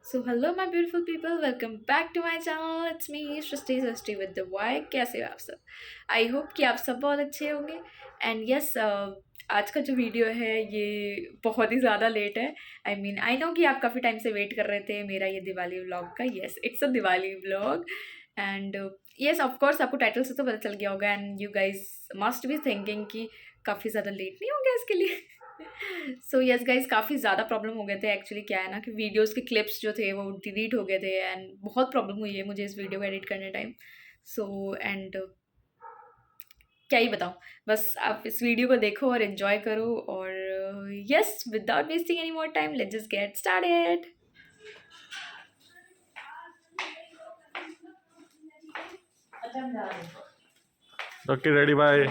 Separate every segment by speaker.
Speaker 1: So hello my beautiful people, welcome back to my channel. It's me Srishti with the Y. कैसे हो आप सब? I hope कि आप सब बहुत अच्छे होंगे। एंड यस, आज का जो वीडियो है ये बहुत ही ज़्यादा लेट है। आई नो कि आप काफ़ी टाइम से वेट कर रहे थे मेरा ये दिवाली व्लॉग का। Yes, it's a Diwali vlog. And yes, of course आपको टाइटल से तो पता चल गया होगा and you guys must be thinking कि काफ़ी ज़्यादा लेट नहीं हो गया इसके लिए। सो यस गाइज, काफ़ी ज़्यादा प्रॉब्लम हो गए थे। एक्चुअली क्या है ना कि वीडियोस के क्लिप्स जो थे वो डिलीट हो गए थे एंड बहुत प्रॉब्लम हुई है मुझे इस वीडियो को एडिट करने टाइम। सो एंड क्या ही बताऊँ, बस आप इस वीडियो को देखो और एंजॉय करो। और yes, without wasting any more time, let's just get started.
Speaker 2: Okay ready bye.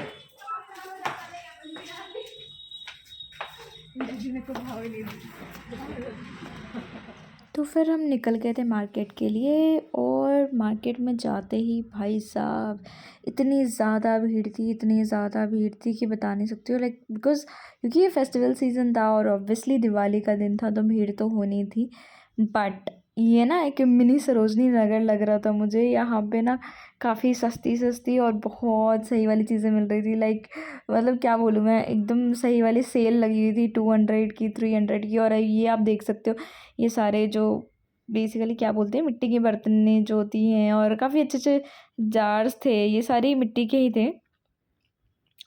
Speaker 1: तो फिर हम निकल गए थे मार्केट के लिए और मार्केट में जाते ही भाई साहब इतनी ज़्यादा भीड़ थी, इतनी ज़्यादा भीड़ थी कि बता नहीं सकती हो। लाइक बिकॉज़ क्योंकि ये फेस्टिवल सीज़न था और ऑब्वियसली दिवाली का दिन था तो भीड़ तो होनी थी। बट ये ना एक मिनी सरोजनी नगर लग रहा था मुझे। यहाँ पे ना काफ़ी सस्ती सस्ती और बहुत सही वाली चीज़ें मिल रही थी। लाइक मतलब क्या बोलूँ मैं, एकदम सही वाली सेल लगी हुई थी 200 की, 300 की। और ये आप देख सकते हो, ये सारे जो बेसिकली क्या बोलते हैं, मिट्टी के बर्तनें जो होती हैं और काफ़ी अच्छे अच्छे जार्स थे। ये सारे मिट्टी के ही थे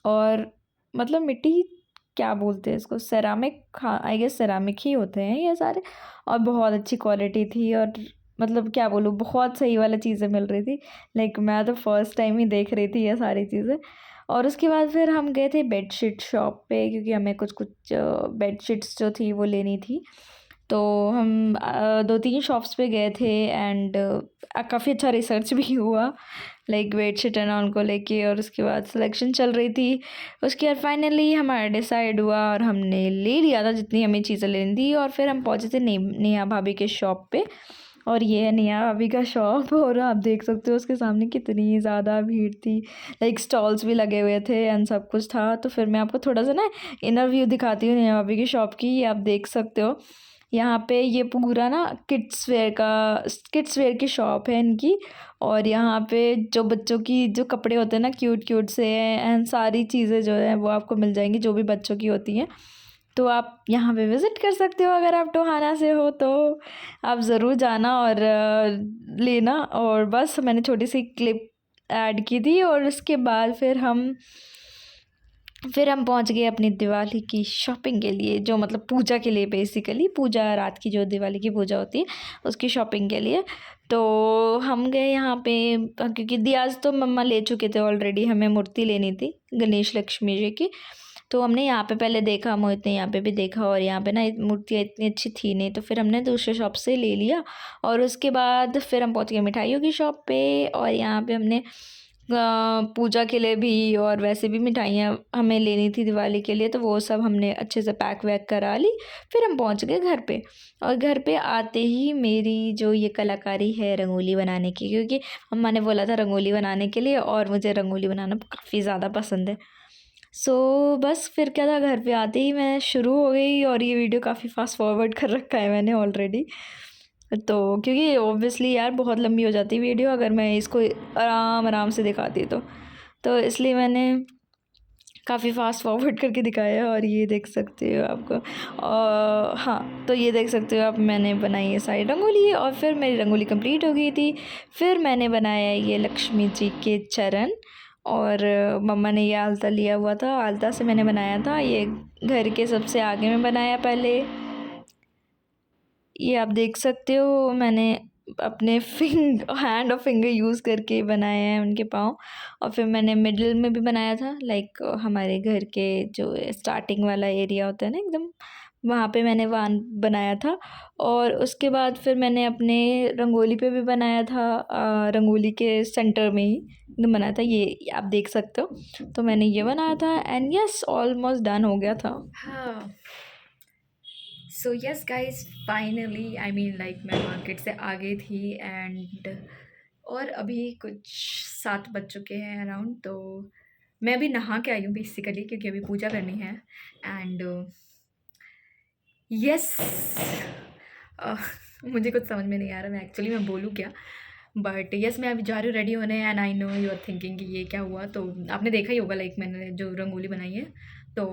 Speaker 1: और मतलब मिट्टी क्या बोलते हैं इसको, सेरामिक। हाँ, आई गेस सेरामिक ही होते हैं ये सारे। और बहुत अच्छी क्वालिटी थी और मतलब क्या बोलूँ, बहुत सही वाला चीज़ें मिल रही थी। लाइक मैं तो फर्स्ट टाइम ही देख रही थी ये सारी चीज़ें। और उसके बाद फिर हम गए थे बेडशीट शॉप पे क्योंकि हमें कुछ कुछ बेडशीट्स जो थी वो लेनी थी। तो हम 2-3 शॉप्स पे गए थे एंड काफ़ी अच्छा रिसर्च भी हुआ, लाइक बेडशीट एंड ऑल को लेके। और उसके बाद सिलेक्शन चल रही थी। उसके बाद फाइनली हमारा डिसाइड हुआ और हमने ले लिया था जितनी हमें चीज़ें लेनी थी। और फिर हम पहुँचे थे नेहा भाभी के शॉप पे। और ये है नेहा भाभी का शॉप और आप देख सकते हो उसके सामने कितनी ज़्यादा भीड़ थी। लाइक स्टॉल्स भी लगे हुए थे एंड सब कुछ था। तो फिर मैं आपको थोड़ा सा ना इनर व्यू दिखाती हूँ नेहा भाभी की शॉप की। ये आप देख सकते हो, यहाँ पे ये पूरा ना किड्स वेयर की शॉप है इनकी। और यहाँ पे जो बच्चों की जो कपड़े होते हैं ना, क्यूट क्यूट से एंड सारी चीज़ें जो है वो आपको मिल जाएंगी जो भी बच्चों की होती हैं। तो आप यहाँ पे विज़िट कर सकते हो अगर आप टोहाना से हो तो। आप ज़रूर जाना और लेना। और बस मैंने छोटी सी क्लिप ऐड की थी और उसके बाद फिर हम पहुंच गए अपनी दिवाली की शॉपिंग के लिए, जो मतलब पूजा के लिए, बेसिकली पूजा रात की जो दिवाली की पूजा होती है उसकी शॉपिंग के लिए। तो हम गए यहाँ पे क्योंकि दियाज तो मम्मा ले चुके थे ऑलरेडी। हमें मूर्ति लेनी थी गणेश लक्ष्मी जी की। तो हमने यहाँ पे पहले देखा, मोहित ने यहाँ पे भी देखा और यहाँ पे ना मूर्तियाँ इतनी अच्छी थी नहीं, तो फिर हमने दूसरे शॉप से ले लिया। और उसके बाद फिर हम पहुँच गए मिठाइयों की शॉप पे। और यहाँ पे हमने पूजा के लिए भी और वैसे भी मिठाइयाँ हमें लेनी थी दिवाली के लिए, तो वो सब हमने अच्छे से पैक वैक करा ली। फिर हम पहुंच गए घर पे। और घर पे आते ही मेरी जो ये कलाकारी है रंगोली बनाने की, क्योंकि अम्मा ने बोला था रंगोली बनाने के लिए और मुझे रंगोली बनाना काफ़ी ज़्यादा पसंद है। सो बस फिर क्या था, घर पे आते ही मैं शुरू हो गई और ये वीडियो काफ़ी फास्ट फॉरवर्ड कर रखा है मैंने ऑलरेडी। तो क्योंकि ऑब्वियसली यार बहुत लंबी हो जाती वीडियो अगर मैं इसको आराम आराम से दिखाती तो इसलिए मैंने काफ़ी फास्ट फॉरवर्ड करके दिखाया है। और ये देख सकते हो आपको। और हाँ, तो ये देख सकते हो आप, मैंने बनाई है सारी रंगोली और फिर मेरी रंगोली कंप्लीट हो गई थी। फिर मैंने बनाया ये लक्ष्मी जी के चरण। और मम्मा ने ये आलता लिया हुआ था, आलता से मैंने बनाया था। ये घर के सबसे आगे में बनाया पहले। ये आप देख सकते हो मैंने अपने हैंड और फिंगर यूज़ करके बनाया है उनके पाँव। और फिर मैंने मिडिल में भी बनाया था, लाइक हमारे घर के जो स्टार्टिंग वाला एरिया होता है ना एकदम, वहाँ पे मैंने वहाँ बनाया था। और उसके बाद फिर मैंने अपने रंगोली पे भी बनाया था, रंगोली के सेंटर में ही एकदम बनाया था। ये आप देख सकते हो। तो मैंने ये बनाया था एंड यस, ऑलमोस्ट डन हो गया था। हाँ, so yes guys, finally like मैं मार्केट से आ गई थी एंड और अभी कुछ 7 बज चुके हैं अराउंड। तो मैं अभी नहा के आई हूँ बेसिकली क्योंकि अभी पूजा करनी है। एंड यस,
Speaker 3: मुझे कुछ समझ में नहीं आ रहा मैं एक्चुअली मैं बोलूँ क्या। बट यस मैं अभी जा रही हूँ रेडी होने and I know you are thinking कि ये क्या हुआ। तो आपने देखा ही होगा लाइक मैंने जो रंगोली बनाई है तो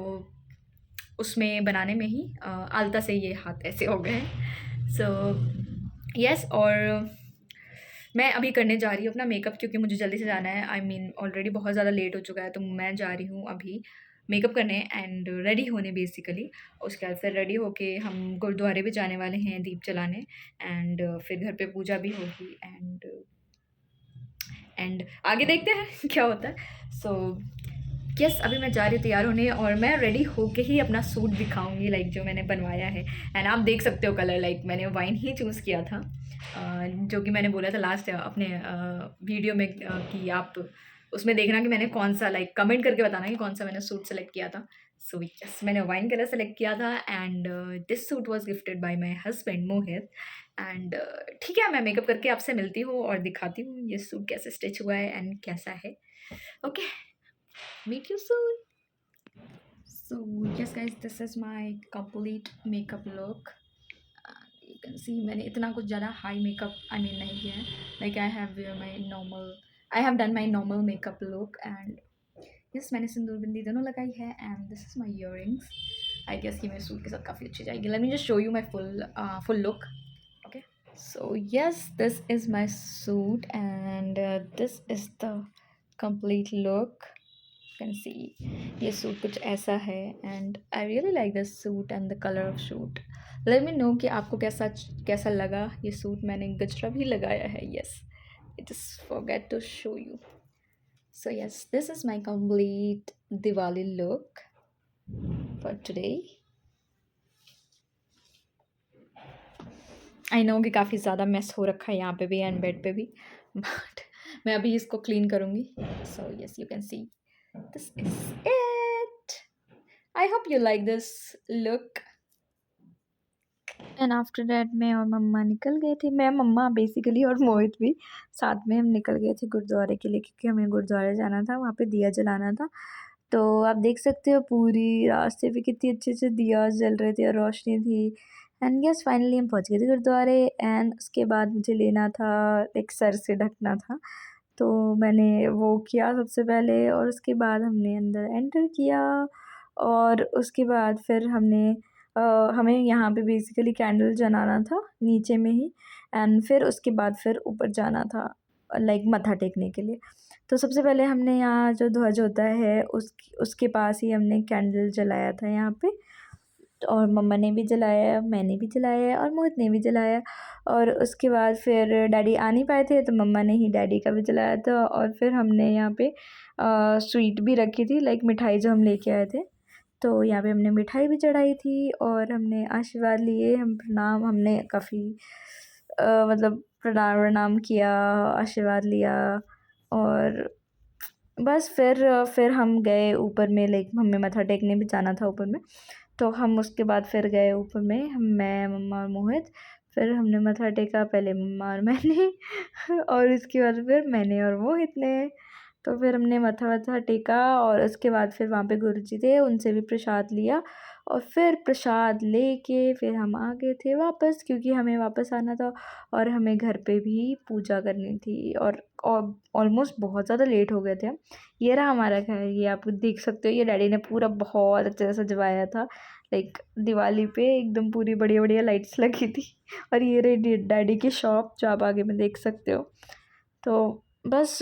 Speaker 3: उसमें बनाने में ही आलता से ये हाथ ऐसे हो गए हैं। सो यस और मैं अभी करने जा रही हूँ अपना मेकअप क्योंकि मुझे जल्दी से जाना है। आई मीन ऑलरेडी बहुत ज़्यादा लेट हो चुका है तो मैं जा रही हूँ अभी मेकअप करने एंड रेडी होने बेसिकली। उसके बाद फिर रेडी होके हम गुरुद्वारे भी जाने वाले हैं दीप जलाने एंड फिर घर पे पूजा भी होगी एंड आगे देखते हैं क्या होता है। सो यस अभी मैं जा रही हूँ तैयार होने और मैं रेडी होके ही अपना सूट दिखाऊंगी लाइक जो मैंने बनवाया है। एंड आप देख सकते हो कलर लाइक मैंने वाइन ही चूज़ किया था जो कि मैंने बोला था लास्ट अपने वीडियो में कि आप उसमें देखना कि मैंने कौन सा लाइक कमेंट करके बताना कि कौन सा मैंने सूट सेलेक्ट किया था। सो यस मैंने वाइन कलर सेलेक्ट किया था and this suit was gifted bye my husband Mohit and ठीक है मैं मेकअप करके आपसे मिलती हूँ और दिखाती हूँ ये सूट कैसे स्टिच हुआ है एंड कैसा है। Okay meet you soon. So yes guys this is my complete makeup look. You can see मैंने इतना कुछ ज़्यादा हाई मेकअप आई मीन नहीं किया है like I have wear my normal I have done my normal makeup look and yes मैंने सिंदूर बिंदी दोनों लगाई है and this is my earrings. I guess ये मेरे सूट के साथ काफ़ी अच्छी जाएगी। Let me just show you my full look. Okay so yes this is my suit and this is the complete look. You can see ये suit कुछ ऐसा है and I really like this suit and the colour of suit. Let me know कि आपको कैसा कैसा लगा ये सूट। मैंने गजरा भी लगाया है yes I just forget to show you. So yes this is my complete Diwali look for today. I know कि काफ़ी ज़्यादा मेस हो रखा है यहाँ पे भी एंड बेड पे भी बट मैं अभी इसको क्लीन करूँगी। So yes you can see this is it. I hope you like this look.
Speaker 1: And after that मैं और मम्मा निकल गए थे। मैं मम्मा बेसिकली और मोहित भी साथ में हम निकल गए थे गुरुद्वारे के लिए क्योंकि हमें गुरुद्वारे जाना था, वहाँ पे दिया जलाना था। तो आप देख सकते हो पूरी रास्ते पे कितनी अच्छे से दिया जल रहे थे और रोशनी थी। एंड यस फाइनली हम पहुँच गए थे गुरुद्वारे एंड उसके बाद मुझे लेना था एक सर से ढकना था। तो मैंने वो किया सबसे पहले और उसके बाद हमने अंदर एंटर किया और उसके बाद फिर हमें यहाँ पे बेसिकली कैंडल जलाना था नीचे में ही एंड फिर उसके बाद फिर ऊपर जाना था लाइक मत्था टेकने के लिए। तो सबसे पहले हमने यहाँ जो ध्वज होता है उसके पास ही हमने कैंडल जलाया था यहाँ पे और मम्मा ने भी जलाया, मैंने भी जलाया और मोहित ने भी जलाया। और उसके बाद फिर डैडी आ नहीं पाए थे तो मम्मा ने ही डैडी का भी जलाया था और फिर हमने यहाँ पे स्वीट भी रखी थी लाइक मिठाई जो हम लेके आए थे। तो यहाँ पे हमने मिठाई भी चढ़ाई थी और हमने आशीर्वाद लिए, हमने काफ़ी मतलब प्रणाम किया, आशीर्वाद लिया और बस फिर हम गए ऊपर में लाइक हमें मत्था टेकने भी जाना था ऊपर में। तो हम उसके बाद फिर गए ऊपर में मैं, मम्मा और मोहित। फिर हमने मत्था टेका पहले मम्मा और मैंने और उसके बाद फिर मैंने और मोहित ने। तो फिर हमने मत्था वत्था टेका और उसके बाद फिर वहाँ पे गुरुजी थे उनसे भी प्रसाद लिया और फिर प्रसाद लेके फिर हम आ गए थे वापस क्योंकि हमें वापस आना था और हमें घर पे भी पूजा करनी थी और ऑलमोस्ट बहुत ज़्यादा लेट हो गए थे हम। ये रहा हमारा घर, ये आप देख सकते हो। ये डैडी ने पूरा बहुत अच्छे से सजवाया था लाइक दिवाली पे एकदम पूरी बढ़िया बढ़िया लाइट्स लगी थी और ये रही डैडी की शॉप जो आप आगे में देख सकते हो। तो बस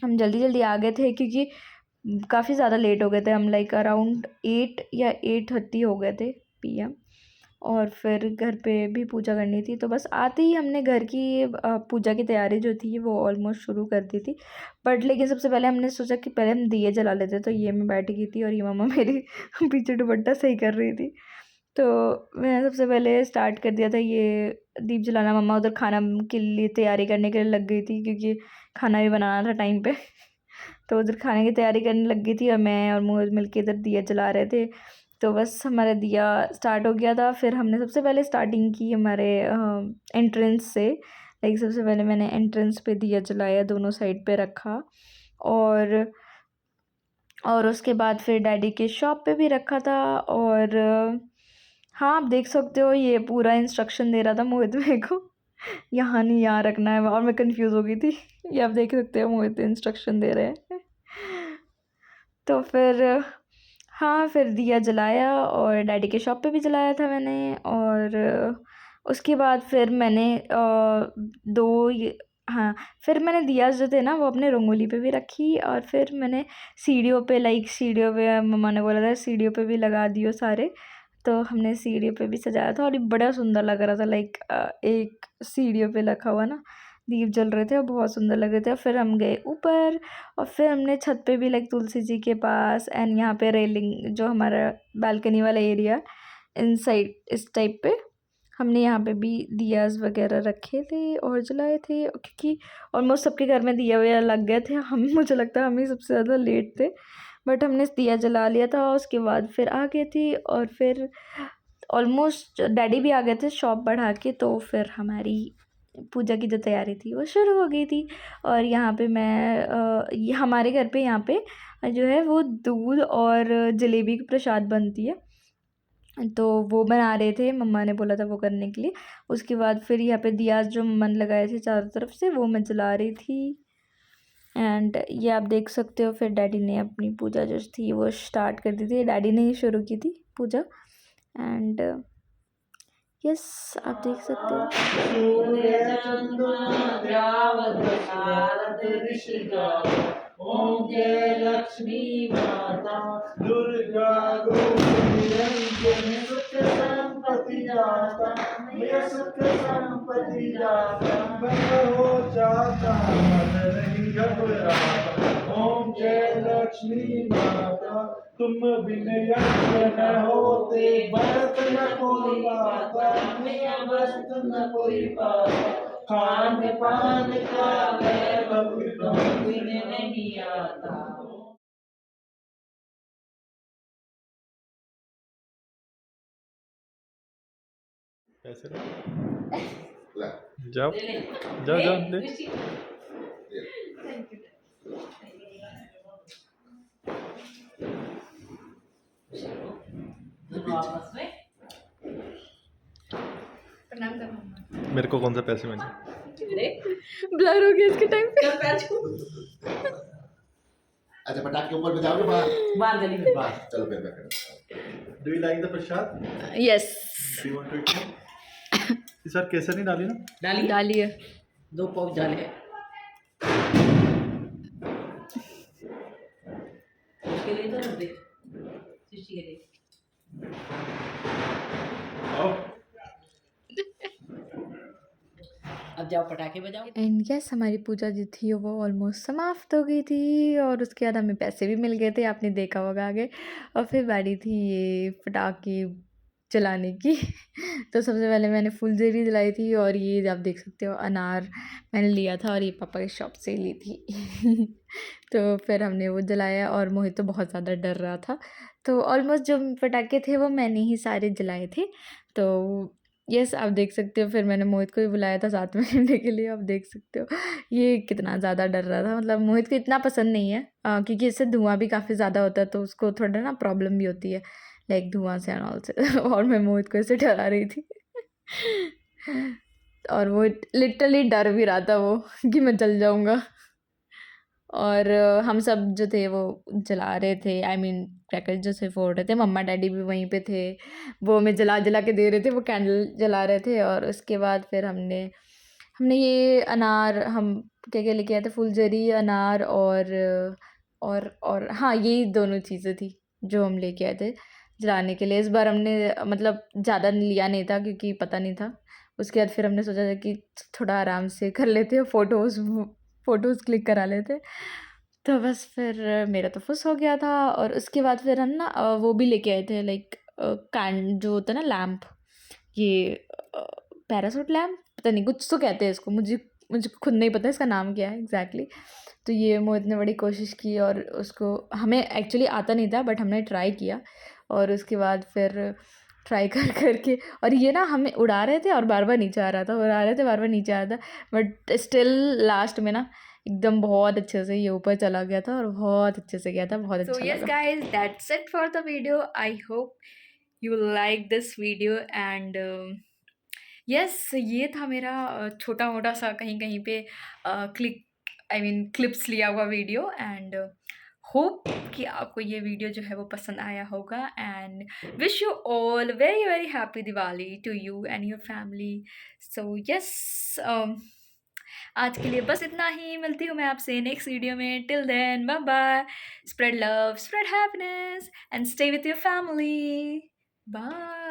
Speaker 1: हम जल्दी जल्दी आ गए थे क्योंकि काफ़ी ज़्यादा लेट हो गए थे हम लाइक अराउंड 8 या 8:30 हो गए थे PM और फिर घर पे भी पूजा करनी थी। तो बस आते ही हमने घर की पूजा की तैयारी जो थी वो ऑलमोस्ट शुरू कर दी थी। बट लेकिन सबसे पहले हमने सोचा कि पहले हम दिए जला लेते। तो ये मैं बैठ गई थी और ये मम्मा मेरी पीछे दुपट्टा सही कर रही थी। तो मैंने सबसे पहले स्टार्ट कर दिया था ये दीप जलाना। मम्मा उधर खाना के लिए तैयारी करने के लिए लग गई थी क्योंकि खाना भी बनाना था टाइम पे तो उधर खाने की तैयारी करने लग गई थी और मैं और मोहित मिलके इधर दिया जला रहे थे। तो बस हमारा दिया स्टार्ट हो गया था। फिर हमने सबसे पहले स्टार्टिंग की हमारे एंट्रेंस से लाइक सबसे पहले मैंने एंट्रेंस पे दिया जलाया, दोनों साइड पे रखा और उसके बाद फिर डैडी के शॉप पे भी रखा था और हाँ, आप देख सकते हो ये पूरा इंस्ट्रक्शन दे रहा था मोहित मेरे को, यहाँ नहीं यहाँ रखना है, और मैं कंफ्यूज हो गई थी। ये आप देख सकते हो मोहित इंस्ट्रक्शन दे रहे हैं। तो फिर हाँ, फिर दिया जलाया और डैडी के शॉप पे भी जलाया था मैंने। और उसके बाद फिर मैंने हाँ, फिर मैंने दिया जो थे ना वो अपने रंगोली पे भी रखी, और फिर मैंने सीढ़ियों पे मम्मा ने बोला था सीढ़ियों पे भी लगा दियो सारे, तो हमने सीढ़ियों पे भी सजाया था और ये बड़ा सुंदर लग रहा था। एक सीढ़ियों पे रखा हुआ ना दीप जल रहे थे और बहुत सुंदर लग रहे थे। और फिर हम गए ऊपर, और फिर हमने छत पे भी तुलसी जी के पास एंड यहाँ पे रेलिंग जो हमारा बालकनी वाला एरिया इन साइड इस टाइप पे हमने यहाँ पे भी दियाज वगैरह रखे थे और जलाए थे, क्योंकि ऑलमोस्ट सबके घर में दिया वगैरह लग गए थे। हम मुझे लगता है हम ही सबसे ज़्यादा लेट थे, बट हमने दिया जला लिया था। उसके बाद फिर आ गए थे, और फिर ऑलमोस्ट डैडी भी आ गए थे शॉप बढ़ा के, तो फिर हमारी पूजा की जो तैयारी थी वो शुरू हो गई थी। और यहाँ पे ये हमारे घर पे यहाँ पे जो है वो दूध और जलेबी की प्रसाद बनती है, तो वो बना रहे थे, मम्मा ने बोला था वो करने के लिए। उसके बाद फिर यहाँ पे दिया जो मम्मा ने लगाए थे चारों तरफ से वो मैं जला रही थी। एंड ये आप देख सकते हो, फिर डैडी ने अपनी पूजा जो थी वो स्टार्ट कर दी थी, डैडी ने ही शुरू की थी पूजा। एंड यस, आप देख सकते हो।
Speaker 4: सूर्य चंद्रमा द्रावत ऋषिका ओम जय लक्ष्मी माता दुर्गा निरंजन सुख संपत्ति दाता मैं सुख संपत्ति दाता बंद हो जाता नहीं घबराता ओम जय लक्ष्मी माता तुम बिन यज्ञ न होते व्रत न कोई पाता मैं व्रत न कोई पाता खान पान का वैभव तुम बिन नहीं आता।
Speaker 2: पैसे जाओ जाओ जाओ ले।
Speaker 3: प्रणाम करो।
Speaker 2: मेरे को कौन सा पैसे मिले?
Speaker 1: ब्लर हो गया इसके टाइम पे।
Speaker 5: अच्छा पटाखे के ऊपर में जाओगे बाहर
Speaker 4: गली में
Speaker 5: बाहर चलो फिर मैं
Speaker 2: do you like the prasad?
Speaker 1: Yes,
Speaker 2: do you want to eat? इस बार केसर नहीं डाली ना?
Speaker 1: डालिए।
Speaker 4: 2 पाउच डाले उसके लिए तो देख शिशी के लिए अब जाओ पटाखे बजाओ।
Speaker 1: एंड यस, हमारी पूजा जो थी वो ऑलमोस्ट समाप्त हो गई थी, और उसके बाद हमें पैसे भी मिल गए थे, आपने देखा होगा आगे। और फिर बारी थी ये पटाखे जलाने की। तो सबसे पहले मैंने फुलझड़ी जलाई थी, और ये आप देख सकते हो अनार मैंने लिया था और ये पापा की शॉप से ली थी। तो फिर हमने वो जलाया, और मोहित तो बहुत ज़्यादा डर रहा था। तो ऑलमोस्ट जो पटाखे थे वो मैंने ही सारे जलाए थे। तो यस, आप देख सकते हो, फिर मैंने मोहित को भी बुलाया था साथ में लेने के लिए। आप देख सकते हो ये कितना ज़्यादा डर रहा था, मतलब मोहित को इतना पसंद नहीं है, क्योंकि इससे धुआं भी काफ़ी ज़्यादा होता है, तो उसको थोड़ा ना प्रॉब्लम भी होती है धुआं से एंड ऑल से। और मैं मोहित को ऐसे डरा रही थी। और वो लिटरली डर भी रहा था वो कि मैं जल जाऊँगा। और हम सब जो थे वो जला रहे थे, आई मीन क्रैकर जो से फोड़ रहे थे, मम्मा डैडी भी वहीं पे थे, वो हमें जला जला के दे रहे थे, वो कैंडल जला रहे थे। और उसके बाद फिर हमने ये अनार हम क्या क्या लेके आए थे, फुलझड़ी, अनार और हाँ, यही दोनों चीज़ें थी जो हम लेके आए थे जलाने के लिए। इस बार हमने मतलब ज़्यादा लिया नहीं था क्योंकि पता नहीं था। उसके बाद फिर हमने सोचा था कि थोड़ा आराम से कर लेते हैं, फ़ोटोज़ क्लिक करा लेते। तो बस फिर मेरा तो फुस हो गया था। और उसके बाद फिर हम ना वो भी लेके आए थे कैंड जो होता है ना लैम्प, ये पैरासूट लैम्प, पता नहीं कुछ तो कहते हैं इसको, मुझे खुद नहीं पता इसका नाम क्या है एग्जैक्टली। तो ये मोहित ने बड़ी कोशिश की, और उसको हमें एक्चुअली आता नहीं था बट हमने ट्राई किया। और उसके बाद फिर ट्राई कर के, और ये ना हमें उड़ा रहे थे और बार बार नीचे आ रहा था, उड़ा रहे थे बार बार नीचे आ रहा था, बट स्टिल लास्ट में ना एकदम बहुत अच्छे से ये ऊपर चला गया था और बहुत अच्छे से गया था, बहुत अच्छा
Speaker 3: So yes
Speaker 1: लगा।
Speaker 3: guys, that's it for the video. I hope you like this video and yes ये था मेरा छोटा मोटा सा कहीं कहीं पे क्लिप्स लिया हुआ वीडियो एंड होप कि आपको ये वीडियो जो है वो पसंद आया होगा and wish you all very very happy Diwali to you and your family so yes आज के लिए बस इतना ही मिलती हूँ मैं आपसे नेक्स्ट वीडियो में till then bye bye spread love spread happiness and stay with your family bye